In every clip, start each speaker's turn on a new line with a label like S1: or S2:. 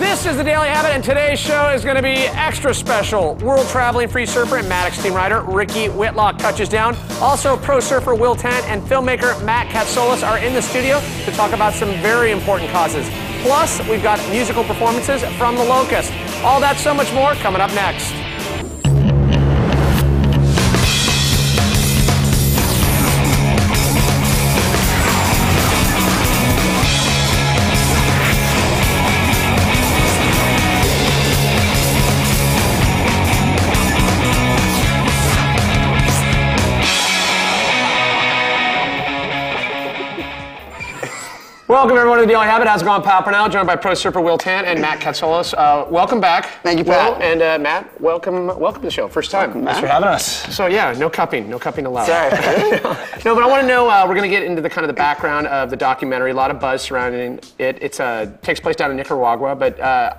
S1: This is the Daily Habit, and today's show is going to be extra special. World traveling free surfer and Maddox team rider Ricky Whitlock touches down. Also, pro surfer Will Tant and filmmaker Matt Katsolis are in the studio to talk about some very important causes. Plus, we've got musical performances from The Locust. All that, so much more, coming up next. Welcome, everyone, to the Daily Habit. How's it going, Pal Purnell? Joined by pro surfer Will Tant and Matt Katsolis. Welcome back.
S2: Thank you, Pat.
S1: Will and Matt, welcome to the show. First time.
S2: Welcome,
S3: Thanks for having us.
S1: So yeah, no cupping allowed.
S2: Sorry.
S1: No, but I want to know, we're going to get into the kind of the background of the documentary. A lot of buzz surrounding it. It takes place down in Nicaragua, but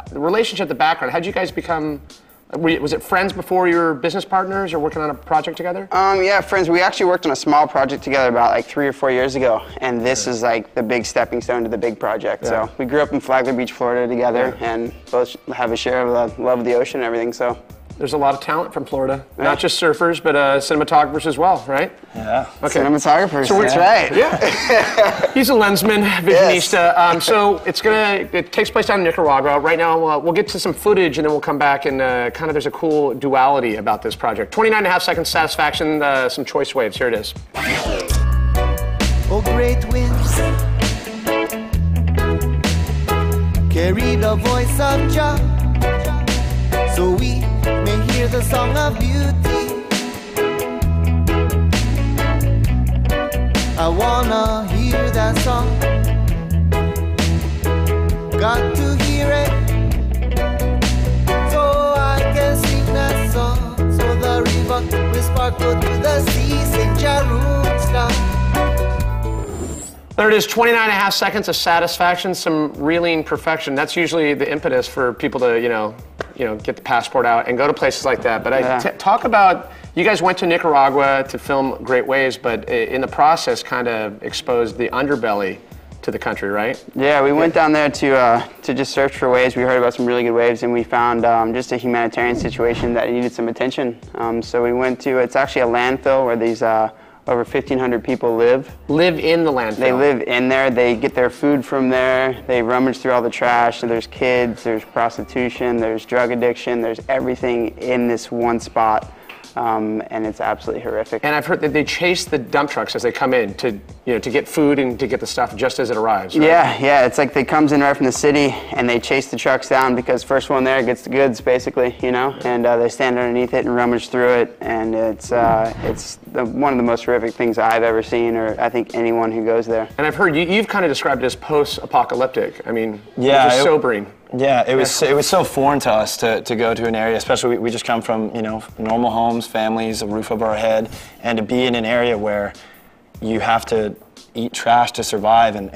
S1: the relationship, the background, how did you guys become, was it friends before you were business partners or working on a project together?
S2: Yeah, friends. We actually worked on a small project together about like 3 or 4 years ago, and this is like the big stepping stone to the big project.
S1: Yeah.
S2: So we grew up in Flagler Beach, Florida together, and both have a share of the love of the ocean and everything, so.
S1: There's a lot of talent from Florida. Yeah. Not just surfers, but cinematographers as well, right?
S3: Yeah.
S1: Okay.
S2: Cinematographers,
S1: So
S2: that's right.
S1: Yeah. He's a lensman, visionista.
S2: Yes.
S1: So it takes place down in Nicaragua. Right now, we'll get to some footage and then we'll come back and kind of there's a cool duality about this project. 29.5 seconds satisfaction, some choice waves. Here it is.
S4: Oh, great winds, carry the voice of Jah, so we may hear the song of beauty. I wanna hear that song, got to hear it, so I can sing that song, so the river will sparkle to the sea, St. Jerusalem.
S1: There it is, 29.5 seconds of satisfaction, some reeling perfection. That's usually the impetus for people to, you know, get the passport out and go to places like that. But talk about, you guys went to Nicaragua to film Great Waves, but in the process kind of exposed the underbelly to the country, right?
S2: Yeah, we went down there to just search for waves. We heard about some really good waves, and we found just a humanitarian situation that needed some attention. So we went to, it's actually a landfill where these over 1,500 people live.
S1: Live in the landfill.
S2: They live in there. They get their food from there. They rummage through all the trash. So there's kids, there's prostitution, there's drug addiction, there's everything in this one spot. And it's absolutely horrific.
S1: And I've heard that they chase the dump trucks as they come in to get food and to get the stuff just as it arrives. Right?
S2: Yeah. It's like they comes in right from the city and they chase the trucks down because first one there gets the goods, basically, and they stand underneath it and rummage through it, and it's one of the most horrific things I've ever seen, or I think anyone who goes there.
S1: And I've heard you've kind of described it as post-apocalyptic. I mean,
S3: yeah,
S1: it's just sobering.
S3: Yeah, it was so foreign to us to go to an area, especially we just come from normal homes, families, a roof over our head, and to be in an area where you have to eat trash to survive, and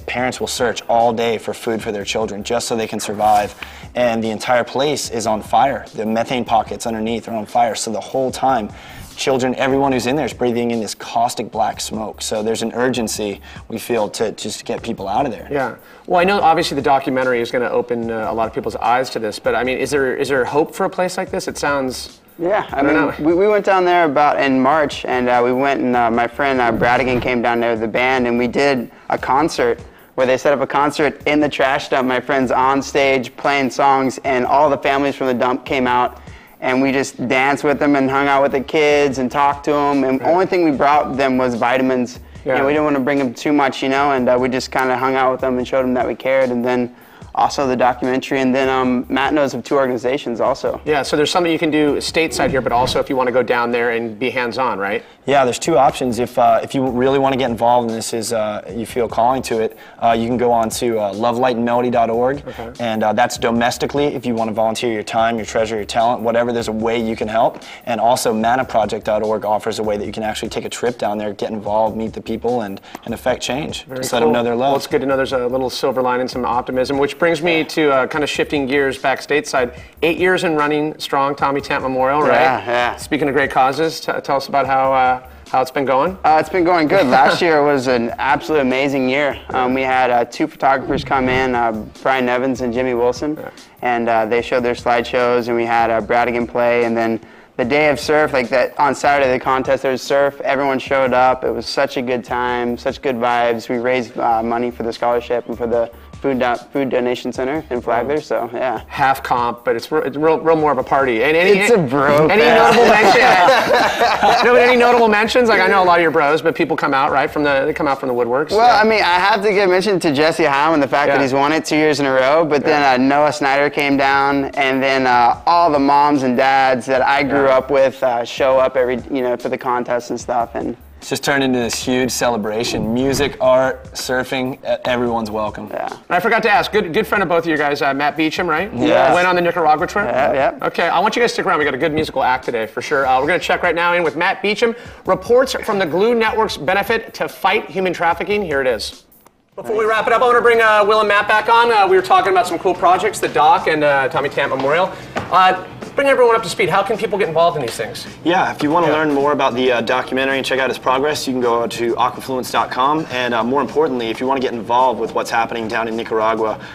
S3: parents will search all day for food for their children just so they can survive, and the entire place is on fire. The methane pockets underneath are on fire, so the whole time children, everyone who's in there is breathing in this caustic black smoke. So there's an urgency, we feel, to just get people out of there. Yeah.
S1: Well, I know obviously the documentary is going to open a lot of people's eyes to this, but I mean, is there hope for a place like this? It sounds...
S2: Yeah, I mean, we went down there about in March, and we went and my friend Bradigan came down there with the band, and we did a concert where they set up a concert in the trash dump. My friend's on stage playing songs, and all the families from the dump came out, and we just danced with them and hung out with the kids and talked to them, and the only thing we brought them was vitamins. Yeah. We didn't want to bring them too much, and we just kind of hung out with them and showed them that we cared, and then also the documentary, and then Matt knows of 2 organizations also.
S1: Yeah, so there's something you can do stateside here, but also if you want to go down there and be hands-on, right?
S3: Yeah, there's 2 options. If you really want to get involved and this is, you feel calling to it, you can go on to lovelightandmelody.org, and that's domestically if you want to volunteer your time, your treasure, your talent, whatever, there's a way you can help. And also manaproject.org offers a way that you can actually take a trip down there, get involved, meet the people, and affect change. Just let them know their love.
S1: Well, it's good to know there's a little silver lining, some optimism, which brings me to kind of shifting gears back stateside. 8 years in running strong Tommy Tant Memorial, right?
S2: Yeah.
S1: Speaking of great causes, tell us about how How it's been going?
S2: It's been going good. Last year was an absolute amazing year. We had 2 photographers come in, Brian Evans and Jimmy Wilson, and they showed their slideshows, and we had Bradigan play, and then the day of surf, like that on Saturday, the contest, there was surf. Everyone showed up. It was such a good time, such good vibes. We raised money for the scholarship and for the food donation center in Flagler. So yeah,
S1: half comp, but it's real more of a party. And
S2: it's a bro.
S1: Any notable mentions? No, any notable mentions? Like I know a lot of your bros, but people come out they come out from the woodworks.
S2: Well, I mean, I have to give mention to Jesse Howe and the fact that he's won it 2 years in a row. But then Noah Snyder came down, and then all the moms and dads that I grew up with show up every for the contests and stuff. And
S3: it's just turned into this huge celebration. Music, art, surfing, everyone's welcome.
S2: Yeah.
S1: And I forgot to ask, good friend of both of you guys, Matt Beecham, right?
S2: Yeah.
S1: Went on the Nicaragua trip?
S2: Yeah.
S1: Okay, I want you guys to stick around. We got a good musical act today, for sure. We're going to check right now in with Matt Beecham. Reports from the Glue Network's benefit to fight human trafficking. Here it is. Before we wrap it up, I want to bring Will and Matt back on. We were talking about some cool projects, the dock and Tommy Tant Memorial. Bring everyone up to speed. How can people get involved in these things?
S3: Yeah, if you want to learn more about the documentary and check out its progress, you can go to aquafluence.com. And more importantly, if you want to get involved with what's happening down in Nicaragua,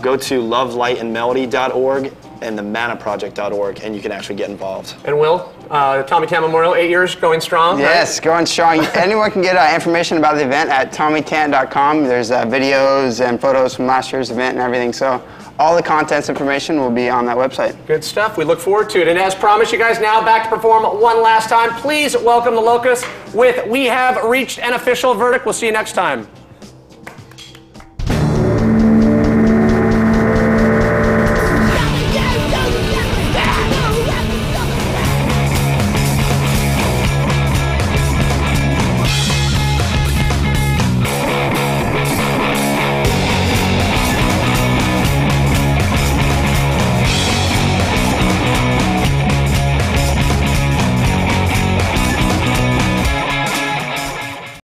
S3: go to lovelightandmelody.org and themanaproject.org, and you can actually get involved.
S1: And Will, Tommy Tant Memorial, 8 years, going strong?
S2: Yes, going strong. Anyone can get information about the event at tommytant.com. There's videos and photos from last year's event and everything. So all the contents information will be on that website.
S1: Good stuff. We look forward to it. And as promised, you guys now back to perform one last time. Please welcome the Locusts with We Have Reached an Official Verdict. We'll see you next time.